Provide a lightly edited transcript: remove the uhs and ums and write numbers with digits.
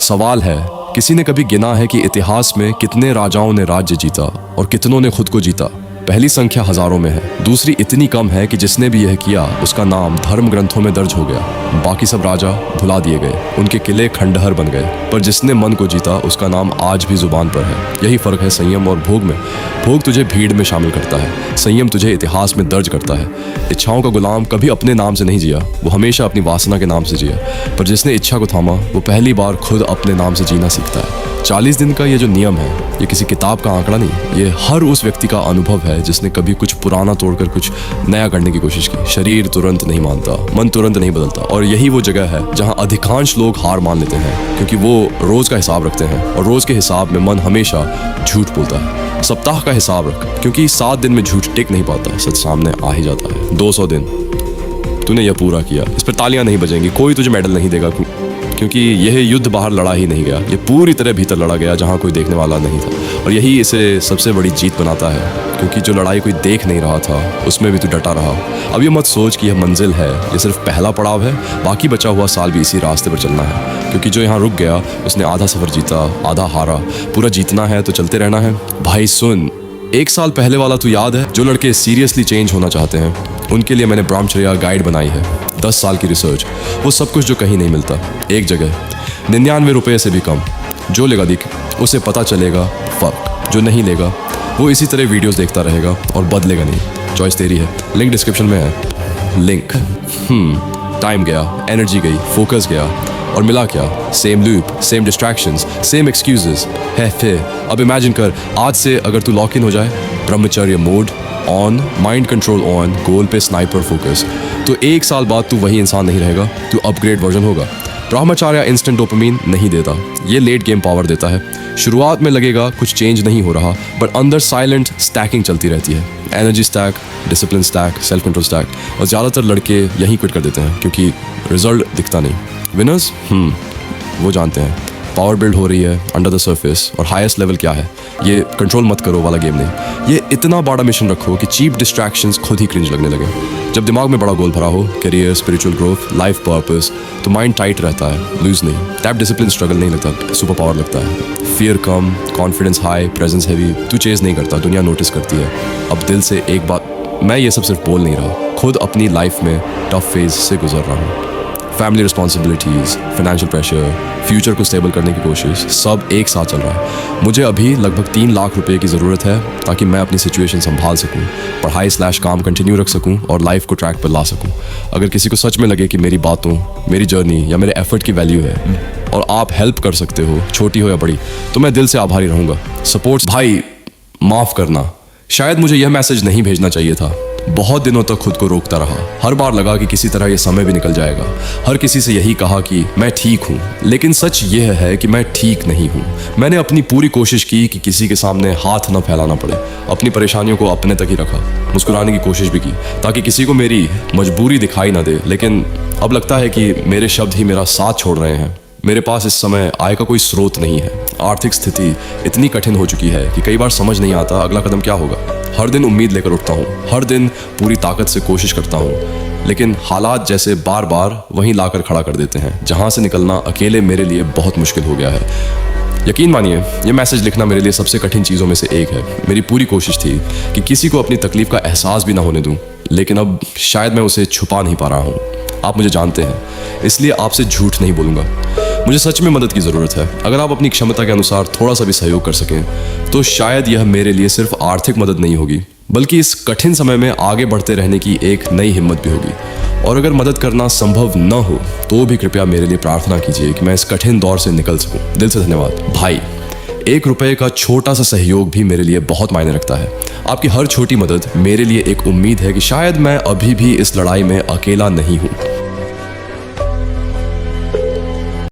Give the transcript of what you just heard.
सवाल है, किसी ने कभी गिना है कि इतिहास में कितने राजाओं ने राज्य जीता और कितनों ने खुद को जीता? पहली संख्या हजारों में है, दूसरी इतनी कम है कि जिसने भी यह किया उसका नाम धर्म ग्रंथों में दर्ज हो गया। बाकी सब राजा भुला दिए गए, उनके किले खंडहर बन गए, पर जिसने मन को जीता उसका नाम आज भी जुबान पर है। यही फर्क है संयम और भोग में। भोग तुझे भीड़ में शामिल करता है, संयम तुझे इतिहास में दर्ज करता है। इच्छाओं का गुलाम कभी अपने नाम से नहीं जिया, वो हमेशा अपनी वासना के नाम से जिया। पर जिसने इच्छा को थामा वो पहली बार खुद अपने नाम से जीना सीखता है। 40 दिन का ये जो नियम है, ये किसी किताब का आंकड़ा नहीं, ये हर उस व्यक्ति का अनुभव है जिसने कभी कुछ पुराना तोड़कर कुछ नया करने की कोशिश की। शरीर तुरंत नहीं मानता, मन तुरंत नहीं बदलता, और यही वो जगह है जहां अधिकांश लोग हार मान लेते हैं, क्योंकि वो रोज का हिसाब रखते हैं और रोज के हिसाब में मन हमेशा झूठ बोलता है। सप्ताह का हिसाब रख, क्योंकि 7 दिन में झूठ टिक नहीं पाता, सच सामने आ ही जाता है। 200 दिन तूने यह पूरा किया, इस पर तालियां नहीं बजेंगी, कोई तुझे मेडल नहीं देगा, क्योंकि यह युद्ध बाहर लड़ा ही नहीं गया, ये पूरी तरह भीतर लड़ा गया जहां कोई देखने वाला नहीं था। और यही इसे सबसे बड़ी जीत बनाता है, क्योंकि जो लड़ाई कोई देख नहीं रहा था उसमें भी तू डटा रहा। अब ये मत सोच कि यह मंजिल है, ये सिर्फ पहला पड़ाव है, बाकी बचा हुआ साल भी इसी रास्ते पर चलना है। क्योंकि जो यहाँ रुक गया उसने आधा सफर जीता, आधा हारा, पूरा जीतना है तो चलते रहना है। भाई सुन, 1 साल पहले वाला तू याद है? जो लड़के सीरियसली चेंज होना चाहते हैं उनके लिए मैंने ब्रह्मचर्या गाइड बनाई है। 10 साल की रिसर्च, वो सब कुछ जो कहीं नहीं मिलता, एक जगह, 99 रुपये से भी कम। जो लेगा दिख, उसे पता चलेगा फर्क। जो नहीं लेगा वो इसी तरह वीडियोस देखता रहेगा और बदलेगा नहीं। चॉइस तेरी है, लिंक डिस्क्रिप्शन में है। लिंक टाइम गया, एनर्जी गई, फोकस गया, और मिला क्या? Same loop, same distractions, same excuses है। फिर अब इमेजिन कर, आज से अगर तू लॉक इन हो जाए, ब्रह्मचर्य mode on, mind control on, goal पे स्नाइपर फोकस, तो 1 साल बाद तू वही इंसान नहीं रहेगा, तू अपग्रेड वर्जन होगा। ब्रह्मचर्य इंस्टेंट डोपामिन नहीं देता, ये लेट गेम पावर देता है। शुरुआत में लगेगा कुछ चेंज नहीं हो रहा, बट अंदर साइलेंट स्टैकिंग चलती रहती है। Energy stack, discipline stack, self control stack, और ज़्यादातर लड़के यहीं क्विट कर देते हैं क्योंकि रिजल्ट दिखता नहीं। विनर्स वो जानते हैं पावर बिल्ड हो रही है अंडर द सरफेस, और हाईएस्ट लेवल क्या है, ये कंट्रोल मत करो वाला गेम नहीं। ये इतना बड़ा मिशन रखो कि चीप डिस्ट्रैक्शंस खुद ही क्रिंज लगने लगे। जब दिमाग में बड़ा गोल भरा हो, career, spiritual growth, life purpose, तो माइंड टाइट रहता है, लूज नहीं। टैप डिसिप्लिन स्ट्रगल नहीं लगता, सुपर पावर लगता है। फियर कम, कॉन्फिडेंस हाई, प्रेजेंस हैवी, तू चेज नहीं करता, दुनिया नोटिस करती है। अब दिल से एक बात, मैं ये सब सिर्फ बोल नहीं रहा, खुद अपनी लाइफ में टफ फेज से गुजर रहा हूँ। Family responsibilities, financial pressure, future को स्टेबल करने की कोशिश, सब एक साथ चल रहा है। मुझे अभी लगभग 3 लाख रुपए की ज़रूरत है ताकि मैं अपनी सिचुएशन संभाल सकूं, पढ़ाई/काम कंटिन्यू रख सकूं और लाइफ को ट्रैक पर ला सकूं। अगर किसी को सच में लगे कि मेरी बातों, मेरी जर्नी या मेरे एफर्ट की वैल्यू है और आप हेल्प कर सकते हो, छोटी हो या बड़ी, तो मैं दिल से आभारी रहूँगा। सपोर्ट्स भाई, माफ़ करना, शायद मुझे यह मैसेज नहीं भेजना चाहिए था। बहुत दिनों तक खुद को रोकता रहा, हर बार लगा कि किसी तरह ये समय भी निकल जाएगा। हर किसी से यही कहा कि मैं ठीक हूँ, लेकिन सच यह है कि मैं ठीक नहीं हूँ। मैंने अपनी पूरी कोशिश की कि किसी के सामने हाथ न फैलाना पड़े, अपनी परेशानियों को अपने तक ही रखा, मुस्कुराने की कोशिश भी की ताकि किसी को मेरी मजबूरी दिखाई ना दे। लेकिन अब लगता है कि मेरे शब्द ही मेरा साथ छोड़ रहे हैं। मेरे पास इस समय आय का कोई स्रोत नहीं है, आर्थिक स्थिति इतनी कठिन हो चुकी है कि कई बार समझ नहीं आता अगला कदम क्या होगा। हर दिन उम्मीद लेकर उठता हूँ, हर दिन पूरी ताकत से कोशिश करता हूँ, लेकिन हालात जैसे बार बार वहीं लाकर खड़ा कर देते हैं जहाँ से निकलना अकेले मेरे लिए बहुत मुश्किल हो गया है। यकीन मानिए, ये मैसेज लिखना मेरे लिए सबसे कठिन चीज़ों में से एक है। मेरी पूरी कोशिश थी कि किसी को अपनी तकलीफ का एहसास भी ना होने दूँ, लेकिन अब शायद मैं उसे छुपा नहीं पा रहा हूँ। आप मुझे जानते हैं, इसलिए आपसे झूठ नहीं बोलूँगा। मुझे सच में मदद की ज़रूरत है। अगर आप अपनी क्षमता के अनुसार थोड़ा सा भी सहयोग कर सकें, तो शायद यह मेरे लिए सिर्फ आर्थिक मदद नहीं होगी, बल्कि इस कठिन समय में आगे बढ़ते रहने की एक नई हिम्मत भी होगी। और अगर मदद करना संभव न हो, तो भी कृपया मेरे लिए प्रार्थना कीजिए कि मैं इस कठिन दौर से निकल सकूं। दिल से धन्यवाद भाई। 1 रुपये का छोटा सा सहयोग भी मेरे लिए बहुत मायने रखता है। आपकी हर छोटी मदद मेरे लिए एक उम्मीद है कि शायद मैं अभी भी इस लड़ाई में अकेला नहीं हूँ।